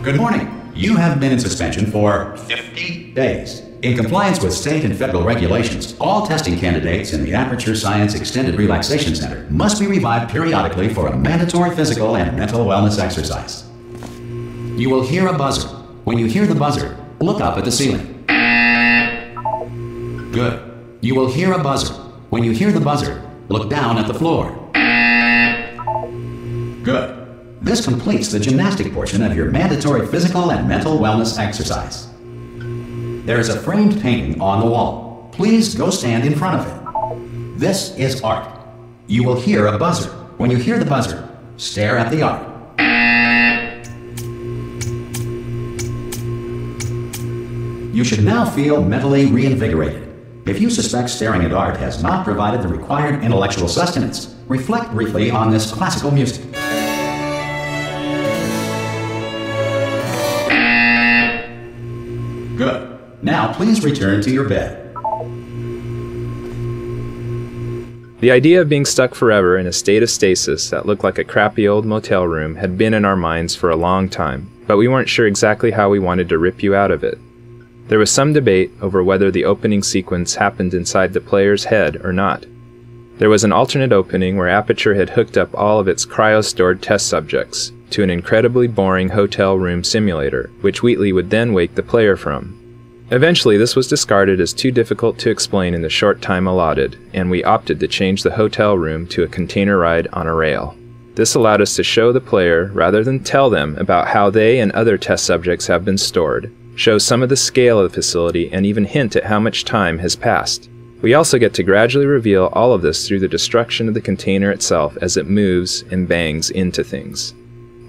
Good morning. You have been in suspension for 50 days. In compliance with state and federal regulations, all testing candidates in the Aperture Science Extended Relaxation Center must be revived periodically for a mandatory physical and mental wellness exercise. You will hear a buzzer. When you hear the buzzer, look up at the ceiling. Good. You will hear a buzzer. When you hear the buzzer, look down at the floor. Good. This completes the gymnastic portion of your mandatory physical and mental wellness exercise. There is a framed painting on the wall. Please go stand in front of it. This is art. You will hear a buzzer. When you hear the buzzer, stare at the art. You should now feel mentally reinvigorated. If you suspect staring at art has not provided the required intellectual sustenance, reflect briefly on this classical music. Good. Now please return to your bed. The idea of being stuck forever in a state of stasis that looked like a crappy old motel room had been in our minds for a long time, but we weren't sure exactly how we wanted to rip you out of it. There was some debate over whether the opening sequence happened inside the player's head or not. There was an alternate opening where Aperture had hooked up all of its cryo-stored test subjects to an incredibly boring hotel room simulator, which Wheatley would then wake the player from. Eventually, this was discarded as too difficult to explain in the short time allotted, and we opted to change the hotel room to a container ride on a rail. This allowed us to show the player, rather than tell them about how they and other test subjects have been stored, show some of the scale of the facility, and even hint at how much time has passed. We also get to gradually reveal all of this through the destruction of the container itself as it moves and bangs into things.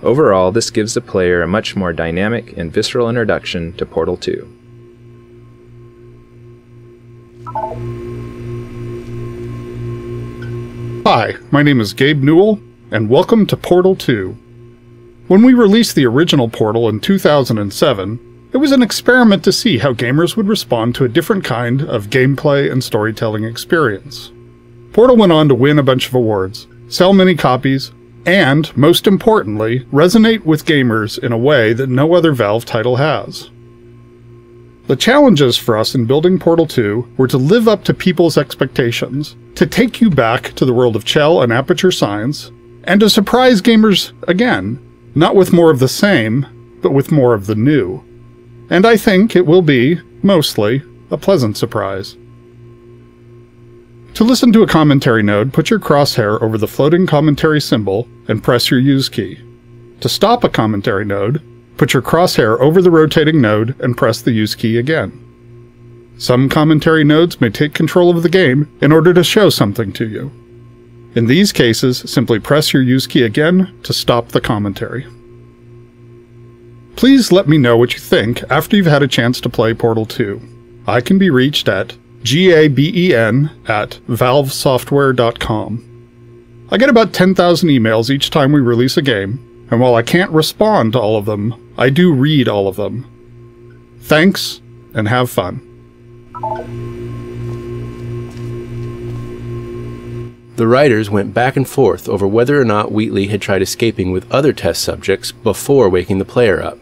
Overall, this gives the player a much more dynamic and visceral introduction to Portal 2. Hi, my name is Gabe Newell, and welcome to Portal 2. When we released the original Portal in 2007, it was an experiment to see how gamers would respond to a different kind of gameplay and storytelling experience. Portal went on to win a bunch of awards, sell many copies, and, most importantly, resonate with gamers in a way that no other Valve title has. The challenges for us in building Portal 2 were to live up to people's expectations, to take you back to the world of Chell and Aperture Science, and to surprise gamers again, not with more of the same, but with more of the new. And I think it will be, mostly, a pleasant surprise. To listen to a commentary node, put your crosshair over the floating commentary symbol and press your use key. To stop a commentary node, put your crosshair over the rotating node and press the use key again. Some commentary nodes may take control of the game in order to show something to you. In these cases, simply press your use key again to stop the commentary. Please let me know what you think after you've had a chance to play Portal 2. I can be reached at gaben@valvesoftware.com. I get about 10,000 emails each time we release a game, and while I can't respond to all of them, I do read all of them. Thanks, and have fun. The writers went back and forth over whether or not Wheatley had tried escaping with other test subjects before waking the player up.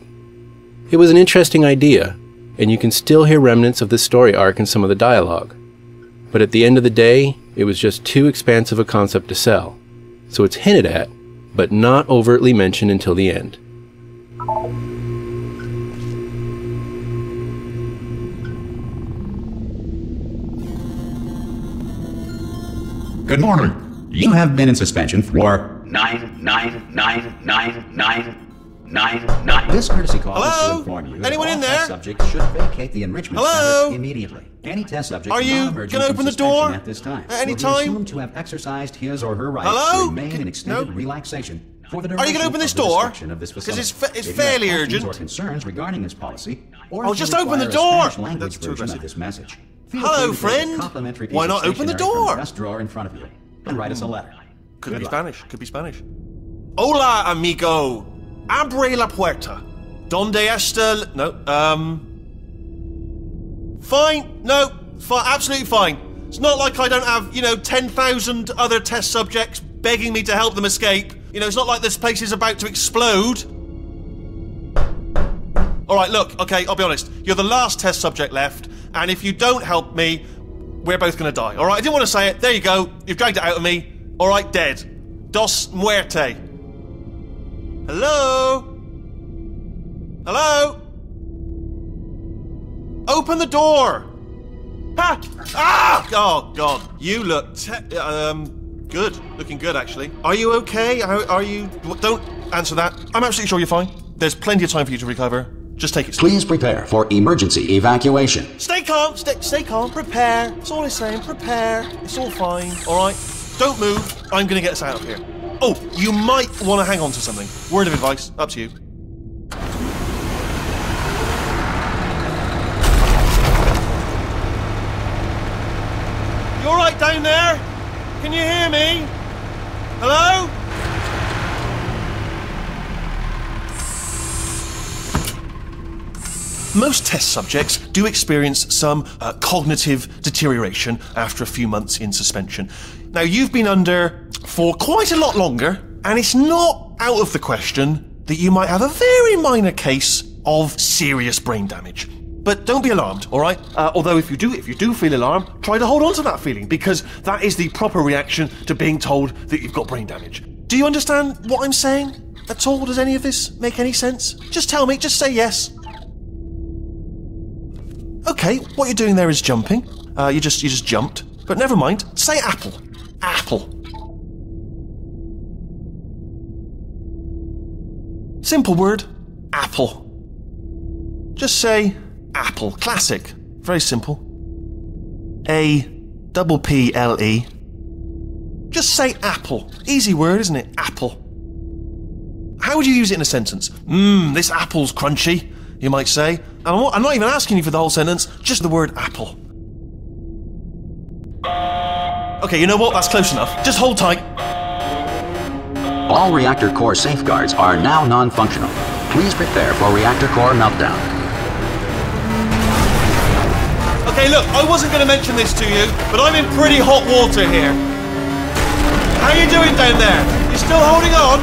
It was an interesting idea, and you can still hear remnants of the story arc in some of the dialogue. But at the end of the day, it was just too expansive a concept to sell, so it's hinted at, but not overtly mentioned until the end. Good morning. You have been in suspension for 9999999. This courtesy call is to inform you that all test subjects should vacate the enrichment center immediately. Any test subject Are you not gonna open the door at this time at any will be time? assumed to have exercised his or her right Hello? to remain in extended No? relaxation for the Are you duration gonna open this of the door? destruction of this 'Cause facility. it's If you have fairly questions urgent. or concerns regarding this policy, or Oh, if you just open the require a door. Spanish language That's too version of aggressive. this message, feel Hello, free to take a friend. complimentary piece Why of not open the stationery from door? the desk drawer in front of you and write us a letter. Could Good be luck. Spanish. Could be Spanish. Hola, amigo. Abre la puerta. Donde está... No, Fine. No, absolutely fine. It's not like I don't have, 10,000 other test subjects begging me to help them escape. It's not like this place is about to explode. Alright, look, okay, I'll be honest. You're the last test subject left, and if you don't help me, we're both gonna die. Alright, I didn't want to say it. There you go. You've dragged it out of me. Alright, dead. Dos muerte. Hello? Hello? Open the door! Ha! Ah! Oh, God. You look good. Looking good, actually. Are you okay? Are you... Don't answer that. I'm absolutely sure you're fine. There's plenty of time for you to recover. Just take it slow. Please prepare for emergency evacuation. Stay calm. Stay calm. Prepare. That's all I'm saying. Prepare. It's all fine. All right? Don't move. I'm going to get us out of here. Oh, you might want to hang on to something. Word of advice. Up to you. You all right down there? Can you hear me? Hello? Most test subjects do experience some cognitive deterioration after a few months in suspension. Now, you've been under for quite a lot longer, and it's not out of the question that you might have a very minor case of serious brain damage. But don't be alarmed, all right? Although if you do feel alarmed, try to hold on to that feeling, because that is the proper reaction to being told that you've got brain damage. Do you understand what I'm saying at all? Does any of this make any sense? Just tell me, just say yes. Okay, what you're doing there is jumping. You just jumped. But never mind. Say apple. Apple. Simple word. Apple. Just say apple. Classic. Very simple. A-double-P-L-E. Just say apple. Easy word, isn't it? Apple. How would you use it in a sentence? This apple's crunchy, you might say. And I'm not even asking you for the whole sentence, just the word apple. Okay, you know what? That's close enough. Just hold tight. All reactor core safeguards are now non-functional. Please prepare for reactor core meltdown. Okay, look, I wasn't going to mention this to you, but I'm in pretty hot water here. How you doing down there? You still holding on?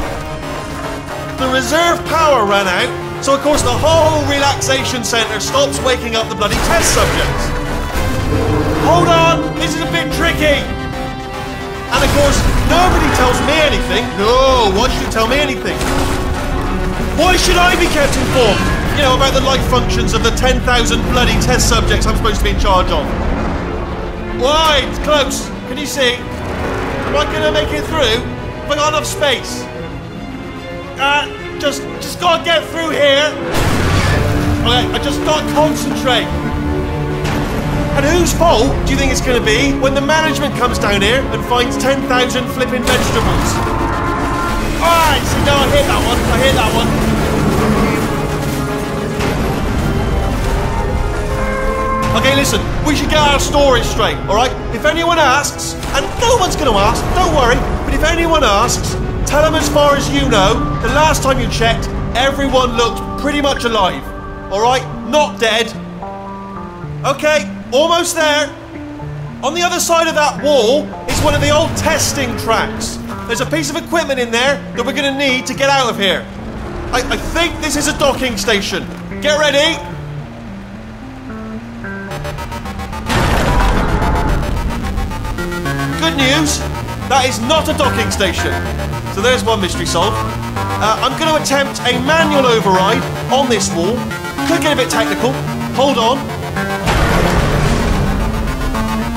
The reserve power ran out, so of course the whole relaxation centre stops waking up the bloody test subjects. Hold on, this is a bit tricky. And of course, nobody tells me anything. No, why should you tell me anything? Why should I be kept informed? About the life functions of the 10,000 bloody test subjects I'm supposed to be in charge of. Why? It's close. Can you see? Am I gonna make it through? Have I got enough space? Just gotta get through here. Okay, I just gotta concentrate. And whose fault do you think it's gonna be when the management comes down here and finds 10,000 flipping vegetables? Alright, so now I hit that one. I hit that one. Okay, listen, we should get our story straight, alright? If anyone asks, and no one's gonna ask, don't worry, but if anyone asks, tell them as far as you know, the last time you checked, everyone looked pretty much alive. Alright? Not dead. Okay, almost there. On the other side of that wall is one of the old testing tracks. There's a piece of equipment in there that we're gonna need to get out of here. I think this is a docking station. Get ready. Good news, that is not a docking station. So there's one mystery solved. I'm going to attempt a manual override on this wall. Could get a bit technical. Hold on.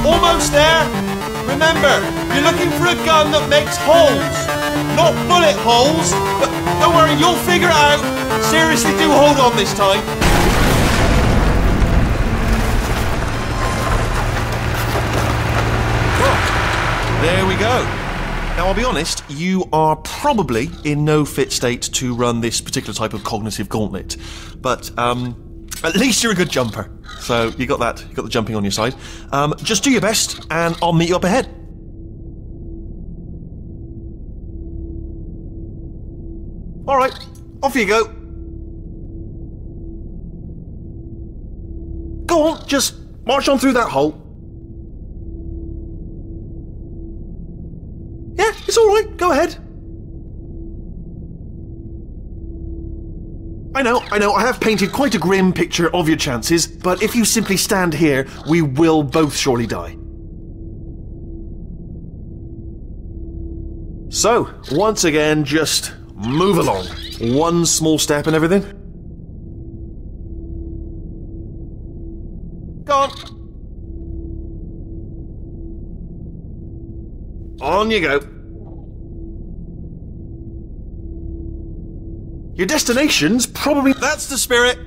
Almost there. Remember, you're looking for a gun that makes holes. Not bullet holes, but don't worry, you'll figure it out. Seriously, do hold on this time. There we go. Now, I'll be honest, you are probably in no fit state to run this particular type of cognitive gauntlet. But, at least you're a good jumper. So, you got that. You got the jumping on your side. Just do your best, and I'll meet you up ahead. Alright, off you go. Go on, just march on through that hole. Yeah, it's alright, go ahead. I know, I have painted quite a grim picture of your chances, but if you simply stand here, we will both surely die. So, once again, just move along. One small step and everything. Go on. On you go. Your destination's probably... That's the spirit!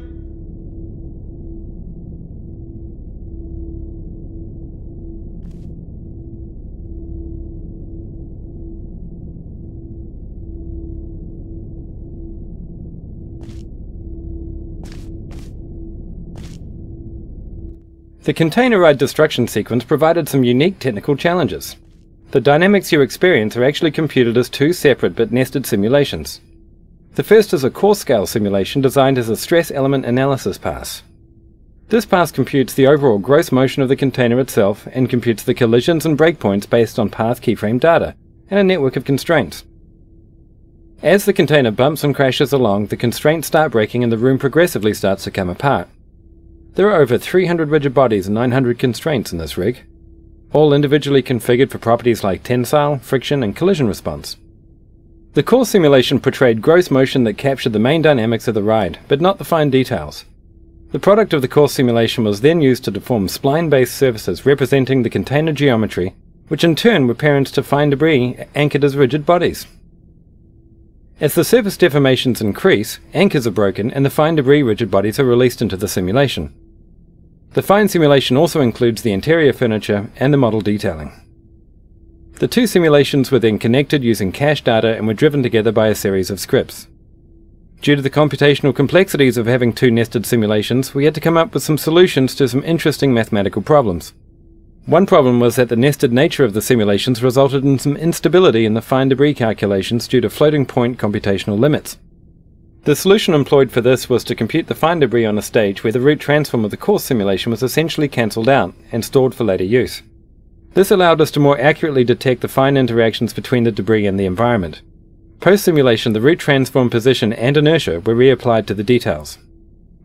The container ride destruction sequence provided some unique technical challenges. The dynamics you experience are actually computed as two separate but nested simulations. The first is a course-scale simulation designed as a stress element analysis pass. This pass computes the overall gross motion of the container itself and computes the collisions and breakpoints based on path keyframe data and a network of constraints. As the container bumps and crashes along, the constraints start breaking and the room progressively starts to come apart. There are over 300 rigid bodies and 900 constraints in this rig, all individually configured for properties like tensile, friction, and collision response. The core simulation portrayed gross motion that captured the main dynamics of the ride, but not the fine details. The product of the core simulation was then used to deform spline-based surfaces representing the container geometry, which in turn were parents to fine debris anchored as rigid bodies. As the surface deformations increase, anchors are broken and the fine debris rigid bodies are released into the simulation. The fine simulation also includes the interior furniture and the model detailing. The two simulations were then connected using cache data and were driven together by a series of scripts. Due to the computational complexities of having two nested simulations, we had to come up with some solutions to some interesting mathematical problems. One problem was that the nested nature of the simulations resulted in some instability in the fine debris calculations due to floating point computational limits. The solution employed for this was to compute the fine debris on a stage where the root transform of the course simulation was essentially cancelled out and stored for later use. This allowed us to more accurately detect the fine interactions between the debris and the environment. Post-simulation, the root transform position and inertia were reapplied to the details.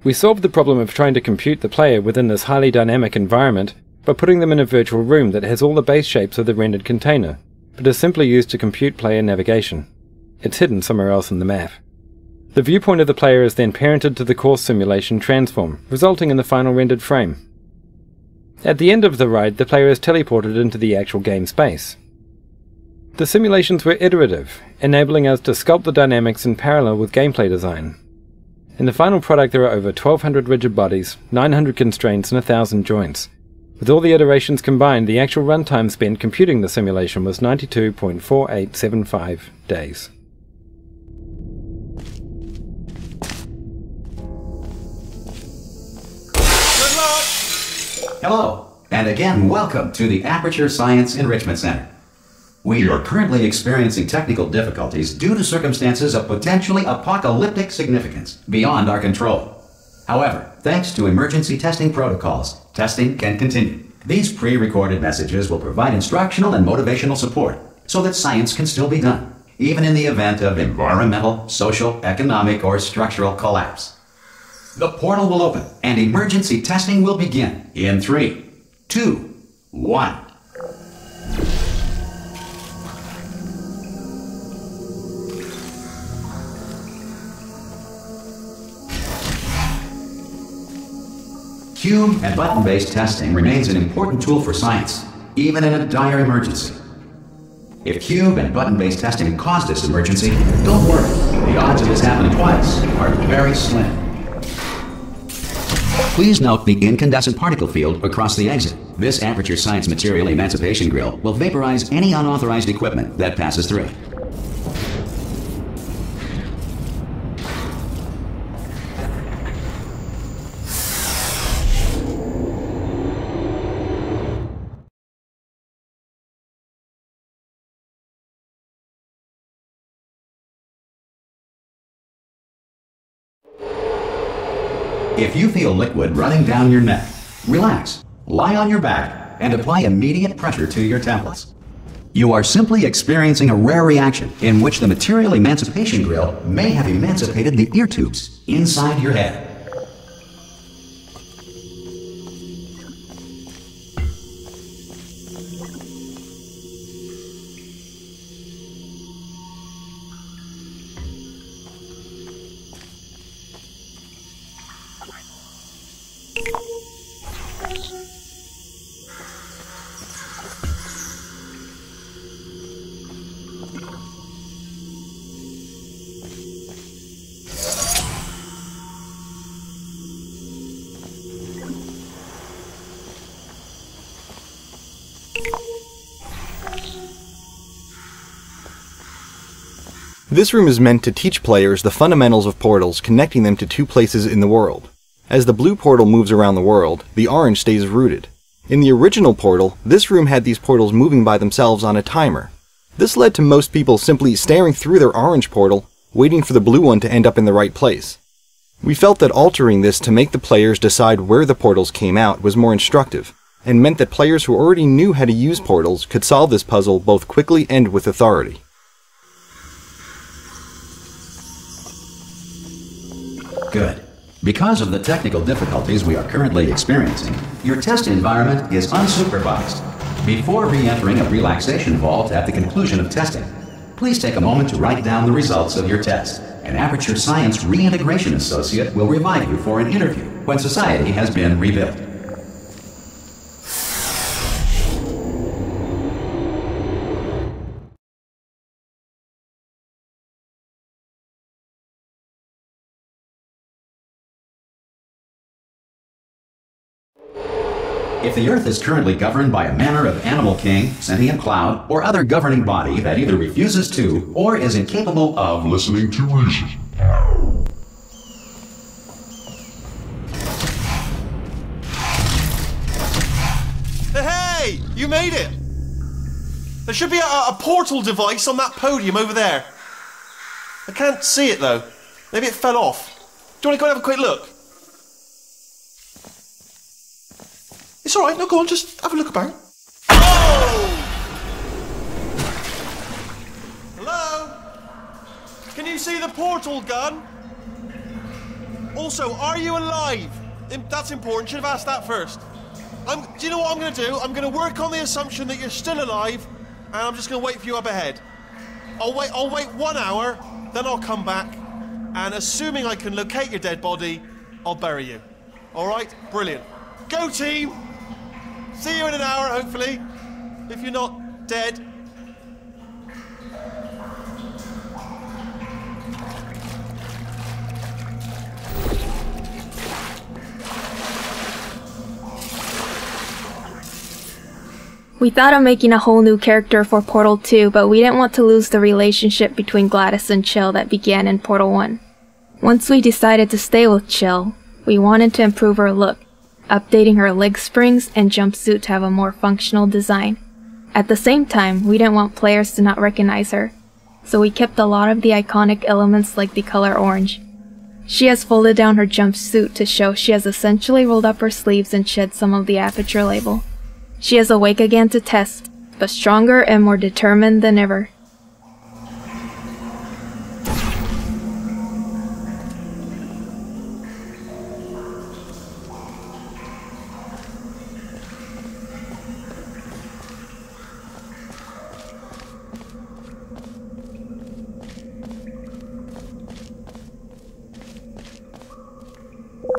We solved the problem of trying to compute the player within this highly dynamic environment by putting them in a virtual room that has all the base shapes of the rendered container, but is simply used to compute player navigation. It's hidden somewhere else in the map. The viewpoint of the player is then parented to the course simulation transform, resulting in the final rendered frame. At the end of the ride, the player is teleported into the actual game space. The simulations were iterative, enabling us to sculpt the dynamics in parallel with gameplay design. In the final product there are over 1200 rigid bodies, 900 constraints and 1000 joints. With all the iterations combined, the actual runtime spent computing the simulation was 92.4875 days. Hello, and again, welcome to the Aperture Science Enrichment Center. We are currently experiencing technical difficulties due to circumstances of potentially apocalyptic significance beyond our control. However, thanks to emergency testing protocols, testing can continue. These pre-recorded messages will provide instructional and motivational support so that science can still be done, even in the event of environmental, social, economic, or structural collapse. The portal will open, and emergency testing will begin in 3, 2, 1. Cube and button-based testing remains an important tool for science, even in a dire emergency. If cube and button-based testing caused this emergency, don't worry. The odds of this happening twice are very slim. Please note the incandescent particle field across the exit. This Aperture Science Material Emancipation Grill will vaporize any unauthorized equipment that passes through it. If you feel liquid running down your neck, relax, lie on your back, and apply immediate pressure to your temples. You are simply experiencing a rare reaction in which the Material Emancipation Grill may have emancipated the ear tubes inside your head. This room is meant to teach players the fundamentals of portals, connecting them to two places in the world. As the blue portal moves around the world, the orange stays rooted. In the original portal, this room had these portals moving by themselves on a timer. This led to most people simply staring through their orange portal, waiting for the blue one to end up in the right place. We felt that altering this to make the players decide where the portals came out was more instructive, and meant that players who already knew how to use portals could solve this puzzle both quickly and with authority. Good. Because of the technical difficulties we are currently experiencing, your test environment is unsupervised. Before re-entering a relaxation vault at the conclusion of testing, please take a moment to write down the results of your test. An Aperture Science Reintegration Associate will revive you for an interview when society has been rebuilt. If the Earth is currently governed by a manner of animal king, sentient cloud, or other governing body that either refuses to or is incapable of listening to reason. Hey! You made it! There should be a portal device on that podium over there. I can't see it though. Maybe it fell off. Do you want to go and have a quick look? It's alright, no, go on, just have a look about. Oh! Hello? Can you see the portal gun? Also, are you alive? That's important, should have asked that first. Do you know what I'm going to do? I'm going to work on the assumption that you're still alive, and I'm just going to wait for you up ahead. I'll wait 1 hour, then I'll come back, and assuming I can locate your dead body, I'll bury you. Alright? Brilliant. Go team! See you in an hour, hopefully, if you're not dead. We thought of making a whole new character for Portal 2, but we didn't want to lose the relationship between Gladys and Chill that began in Portal 1. Once we decided to stay with Chill, we wanted to improve her look, updating her leg springs and jumpsuit to have a more functional design. At the same time, we didn't want players to not recognize her, so we kept a lot of the iconic elements like the color orange. She has folded down her jumpsuit to show she has essentially rolled up her sleeves and shed some of the Aperture label. She is awake again to test, but stronger and more determined than ever.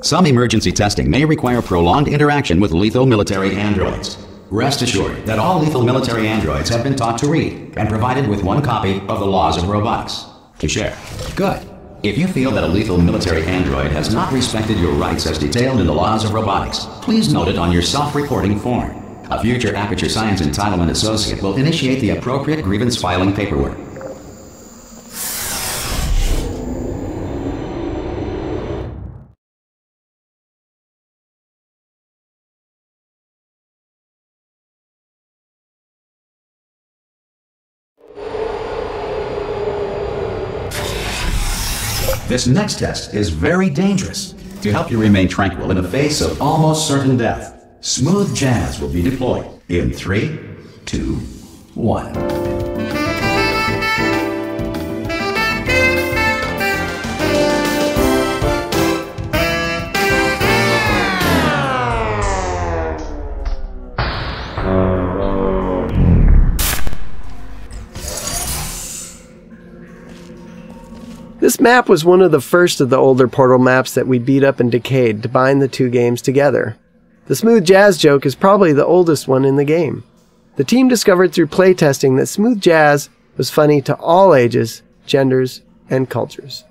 Some emergency testing may require prolonged interaction with lethal military androids. Rest assured that all lethal military androids have been taught to read and provided with one copy of the Laws of Robotics to share. Good. If you feel that a lethal military android has not respected your rights as detailed in the laws of robotics, please note it on your self-reporting form. A future Aperture Science Entitlement Associate will initiate the appropriate grievance filing paperwork. This next test is very dangerous. To help you remain tranquil in the face of almost certain death, Smooth Jazz will be deployed in 3, 2, 1. This map was one of the first of the older Portal maps that we beat up and decayed to bind the two games together. The Smooth Jazz joke is probably the oldest one in the game. The team discovered through playtesting that Smooth Jazz was funny to all ages, genders, and cultures.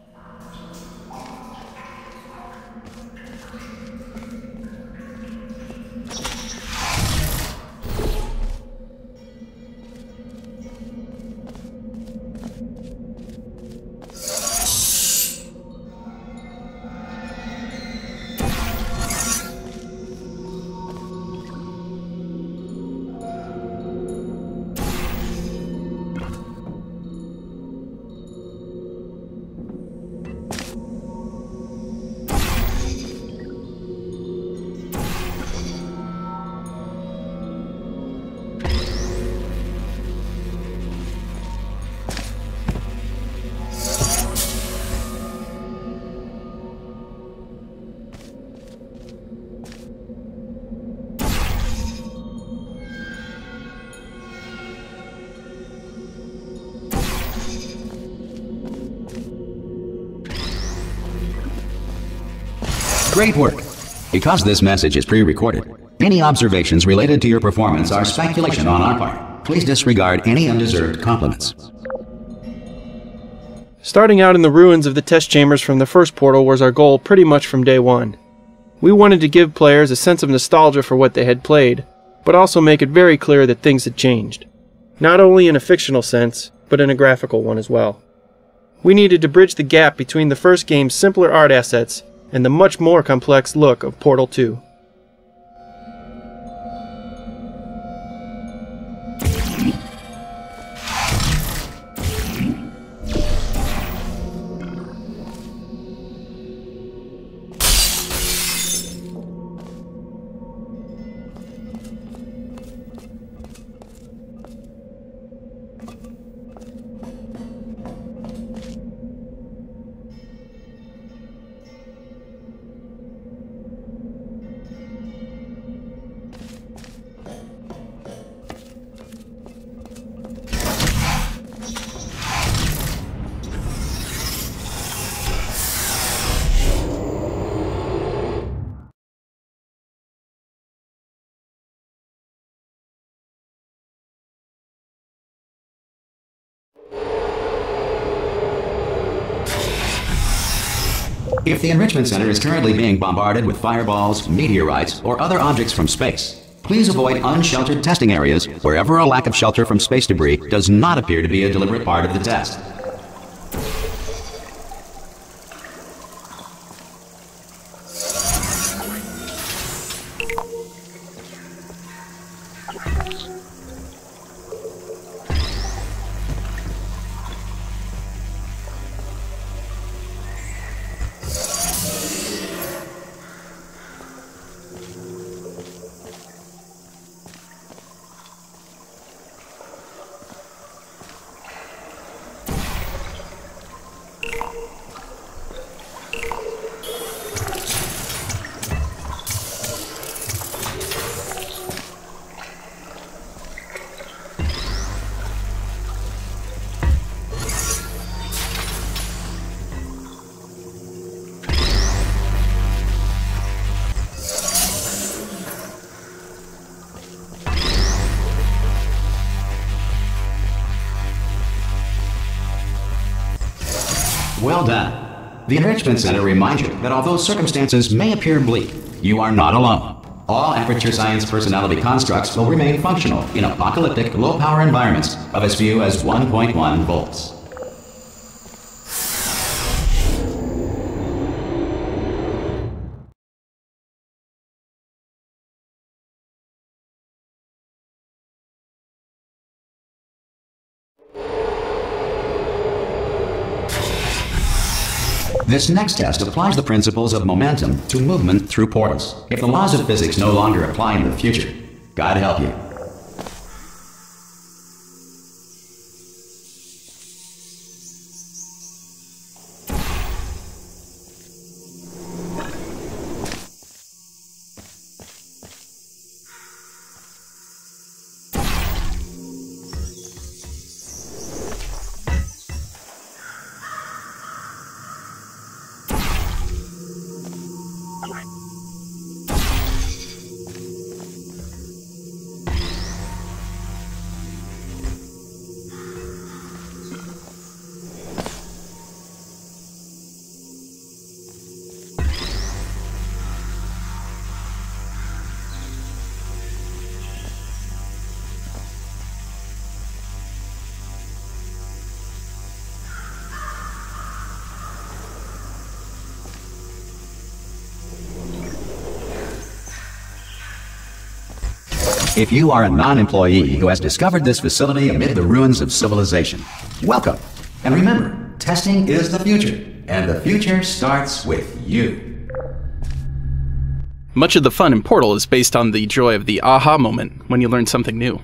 Great work! Because this message is pre-recorded, any observations related to your performance are speculation on our part. Please disregard any undeserved compliments. Starting out in the ruins of the test chambers from the first Portal was our goal pretty much from day one. We wanted to give players a sense of nostalgia for what they had played, but also make it very clear that things had changed. Not only in a fictional sense, but in a graphical one as well. We needed to bridge the gap between the first game's simpler art assets and the much more complex look of Portal 2. If the Enrichment Center is currently being bombarded with fireballs, meteorites, or other objects from space, please avoid unsheltered testing areas wherever a lack of shelter from space debris does not appear to be a deliberate part of the test. Well done. The Enrichment Center reminds you that although circumstances may appear bleak, you are not alone. All Aperture Science personality constructs will remain functional in apocalyptic, low-power environments of as few as 1.1 volts. This next test applies the principles of momentum to movement through portals. If the laws of physics no longer apply in the future, God help you. If you are a non-employee who has discovered this facility amid the ruins of civilization, welcome. And remember, testing is the future, and the future starts with you. Much of the fun in Portal is based on the joy of the aha moment when you learn something new.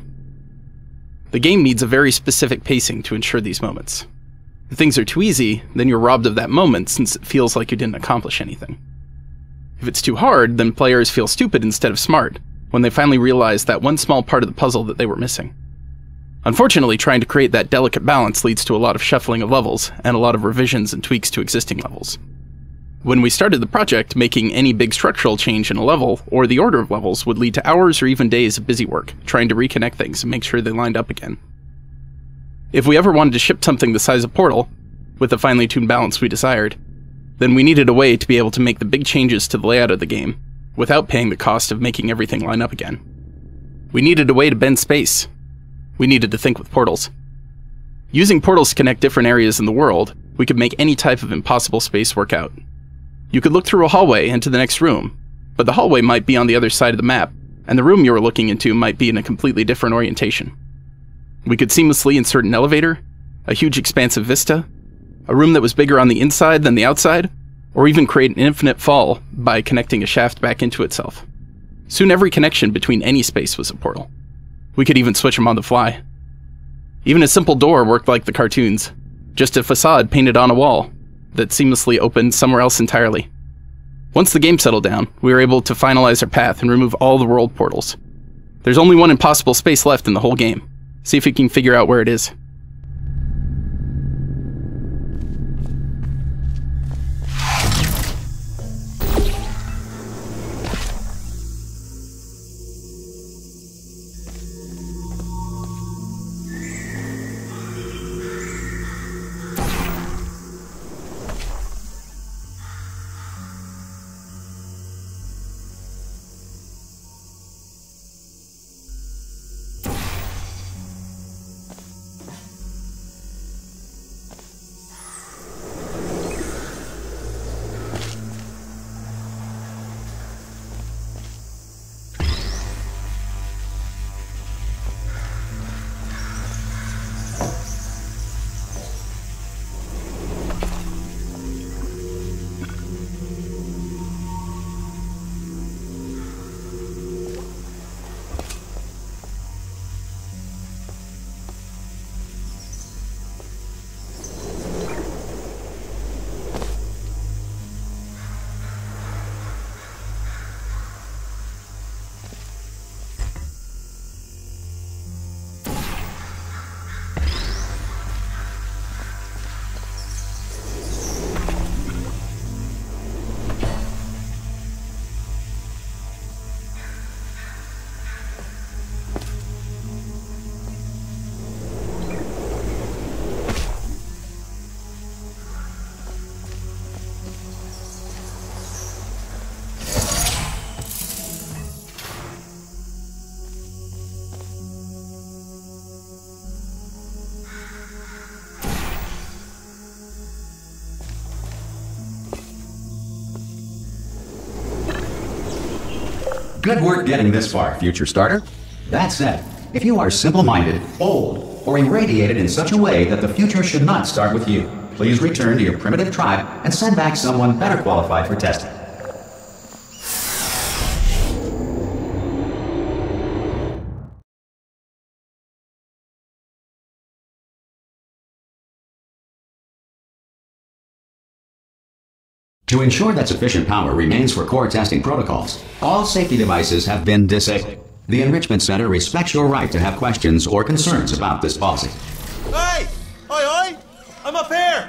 The game needs a very specific pacing to ensure these moments. If things are too easy, then you're robbed of that moment since it feels like you didn't accomplish anything. If it's too hard, then players feel stupid instead of smart when they finally realize that one small part of the puzzle that they were missing. Unfortunately, trying to create that delicate balance leads to a lot of shuffling of levels and a lot of revisions and tweaks to existing levels. When we started the project, making any big structural change in a level, or the order of levels, would lead to hours or even days of busy work, trying to reconnect things and make sure they lined up again. If we ever wanted to ship something the size of Portal, with the finely tuned balance we desired, then we needed a way to be able to make the big changes to the layout of the game, without paying the cost of making everything line up again. We needed a way to bend space. We needed to think with portals. Using portals to connect different areas in the world, we could make any type of impossible space work out. You could look through a hallway into the next room, but the hallway might be on the other side of the map, and the room you were looking into might be in a completely different orientation. We could seamlessly insert an elevator, a huge expansive vista, a room that was bigger on the inside than the outside, or even create an infinite fall by connecting a shaft back into itself. Soon every connection between any space was a portal. We could even switch them on the fly. Even a simple door worked like the cartoons, just a facade painted on a wall that seamlessly opened somewhere else entirely. Once the game settled down, we were able to finalize our path and remove all the world portals. There's only one impossible space left in the whole game. See if we can figure out where it is. Good work getting this far, future starter. That said, if you are simple-minded, old, or irradiated in such a way that the future should not start with you, please return to your primitive tribe and send back someone better qualified for testing. To ensure that sufficient power remains for core testing protocols, all safety devices have been disabled. The Enrichment Center respects your right to have questions or concerns about this policy. Hey! Oi! I'm up here!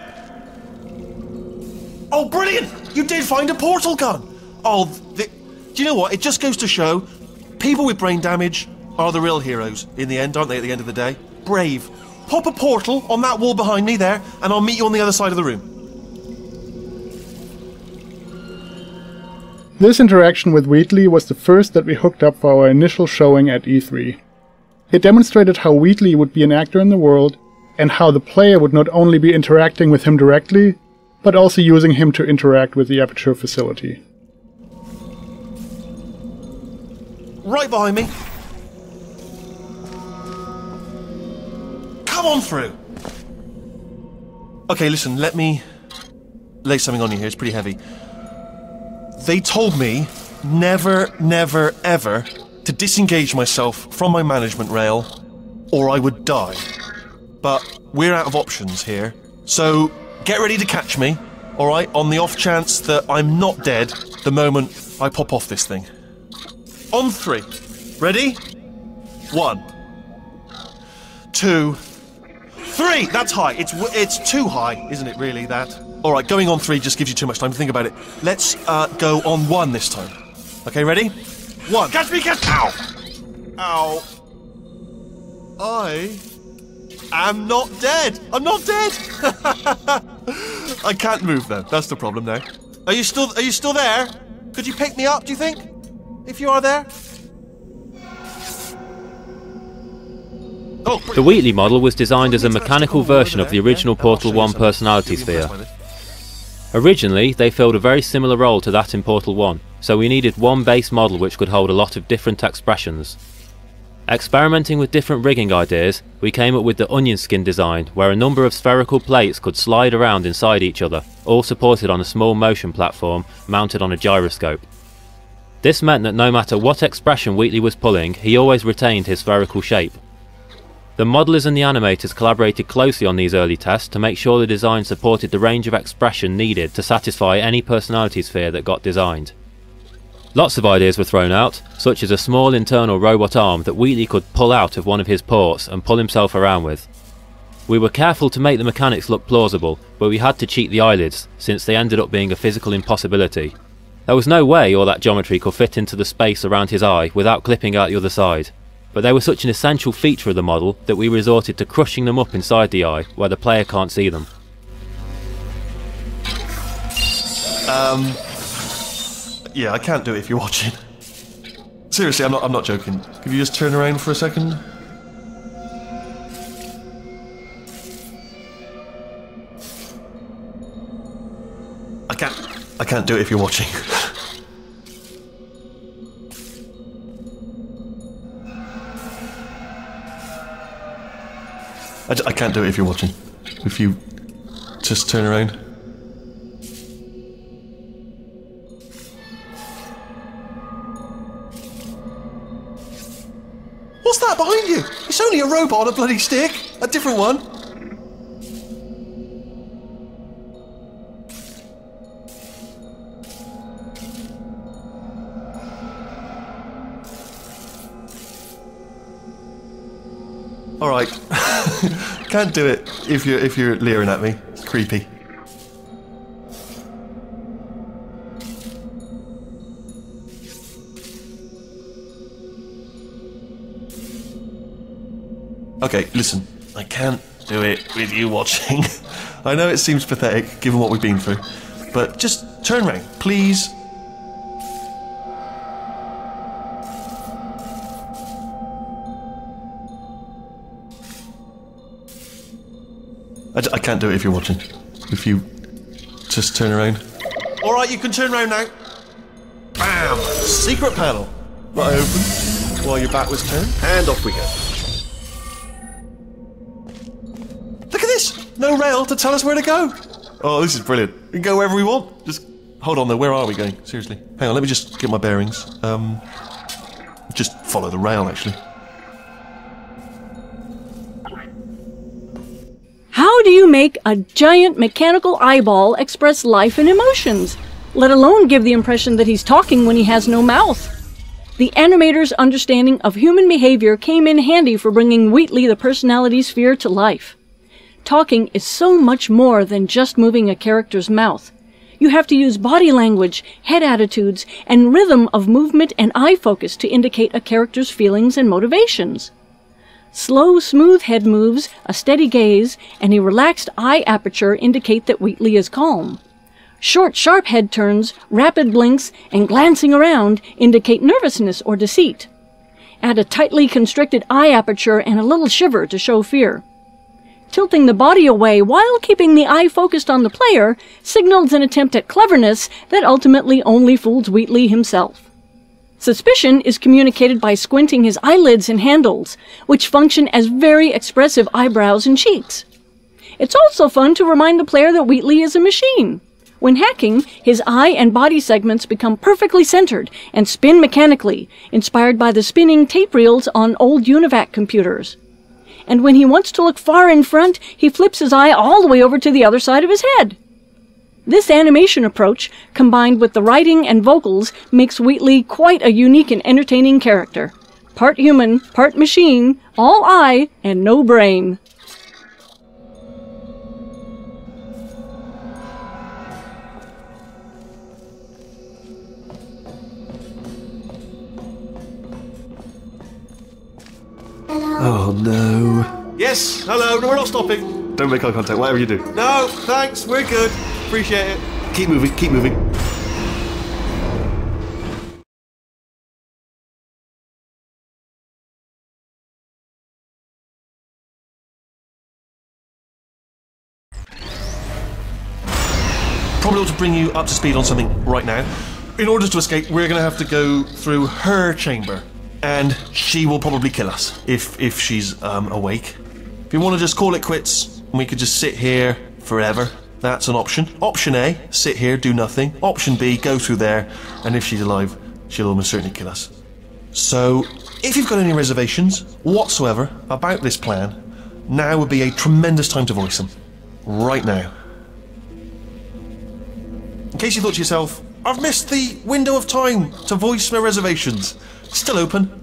Oh, brilliant! You did find a portal gun! Oh, do you know what? It just goes to show, people with brain damage are the real heroes in the end, aren't they, at the end of the day? Brave. Pop a portal on that wall behind me there, and I'll meet you on the other side of the room. This interaction with Wheatley was the first that we hooked up for our initial showing at E3. It demonstrated how Wheatley would be an actor in the world, and how the player would not only be interacting with him directly, but also using him to interact with the Aperture facility. Right behind me. Come on through. Okay, listen, let me lay something on you here. It's pretty heavy. They told me never, never, ever to disengage myself from my management rail, or I would die. But we're out of options here, so get ready to catch me, alright, on the off chance that I'm not dead the moment I pop off this thing. On 3. Ready? 1, 2, 3! That's high. It's too high, isn't it, really, that? Alright, going on 3 just gives you too much time to think about it. Let's go on 1 this time. Okay, ready? 1. Catch me, catch! Ow! Ow. I am not dead! I'm not dead! I can't move though, that's the problem now. Are you still there? Could you pick me up, do you think? If you are there? Oh, the Wheatley model was designed as a mechanical version of the original Portal 1 personality sphere. Originally, they filled a very similar role to that in Portal 1, so we needed one base model which could hold a lot of different expressions. Experimenting with different rigging ideas, we came up with the onion skin design, where a number of spherical plates could slide around inside each other, all supported on a small motion platform mounted on a gyroscope. This meant that no matter what expression Wheatley was pulling, he always retained his spherical shape. The modelers and the animators collaborated closely on these early tests to make sure the design supported the range of expression needed to satisfy any personality sphere that got designed. Lots of ideas were thrown out, such as a small internal robot arm that Wheatley could pull out of one of his ports and pull himself around with. We were careful to make the mechanics look plausible, but we had to cheat the eyelids, since they ended up being a physical impossibility. There was no way all that geometry could fit into the space around his eye without clipping out the other side. But they were such an essential feature of the model that we resorted to crushing them up inside the eye, where the player can't see them. Yeah, I can't do it if you're watching. Seriously, I'm not joking. Could you just turn around for a second? I can't do it if you're watching. I can't do it if you're watching. If you just turn around. What's that behind you? It's only a robot on a bloody stick. A different one. All right. Can't do it if you're leering at me. It's creepy. Okay, listen. I can't do it with you watching. I know it seems pathetic given what we've been through, but just turn around, please. I can't do it if you're watching. If you just turn around. Alright, you can turn around now. Bam! Secret panel. that I opened while your back was turned, and off we go. Look at this! No rail to tell us where to go! Oh, this is brilliant. We can go wherever we want. Just hold on though, where are we going? Seriously. Hang on, let me just get my bearings. Just follow the rail, actually. How do you make a giant mechanical eyeball express life and emotions, let alone give the impression that he's talking when he has no mouth? The animator's understanding of human behavior came in handy for bringing Wheatley the personality sphere to life. Talking is so much more than just moving a character's mouth. You have to use body language, head attitudes, and rhythm of movement and eye focus to indicate a character's feelings and motivations. Slow, smooth head moves, a steady gaze, and a relaxed eye aperture indicate that Wheatley is calm. Short, sharp head turns, rapid blinks, and glancing around indicate nervousness or deceit. Add a tightly constricted eye aperture and a little shiver to show fear. Tilting the body away while keeping the eye focused on the player signals an attempt at cleverness that ultimately only fools Wheatley himself. Suspicion is communicated by squinting his eyelids and handles, which function as very expressive eyebrows and cheeks. It's also fun to remind the player that Wheatley is a machine. When hacking, his eye and body segments become perfectly centered and spin mechanically, inspired by the spinning tape reels on old UNIVAC computers. And when he wants to look far in front, he flips his eye all the way over to the other side of his head. This animation approach, combined with the writing and vocals, makes Wheatley quite a unique and entertaining character. Part human, part machine, all eye, and no brain. Oh no. Yes, hello, no, we're not stopping. Don't make eye contact, whatever you do. No, thanks, we're good. Appreciate it. Keep moving, keep moving. Probably ought to bring you up to speed on something right now. In order to escape, we're going to have to go through her chamber. And she will probably kill us, if she's awake. If you want to just call it quits, and we could just sit here forever, that's an option. Option A, sit here, do nothing. Option B, go through there, and if she's alive, she'll almost certainly kill us. So, if you've got any reservations whatsoever about this plan, now would be a tremendous time to voice them. Right now. In case you thought to yourself, I've missed the window of time to voice my reservations. Still open.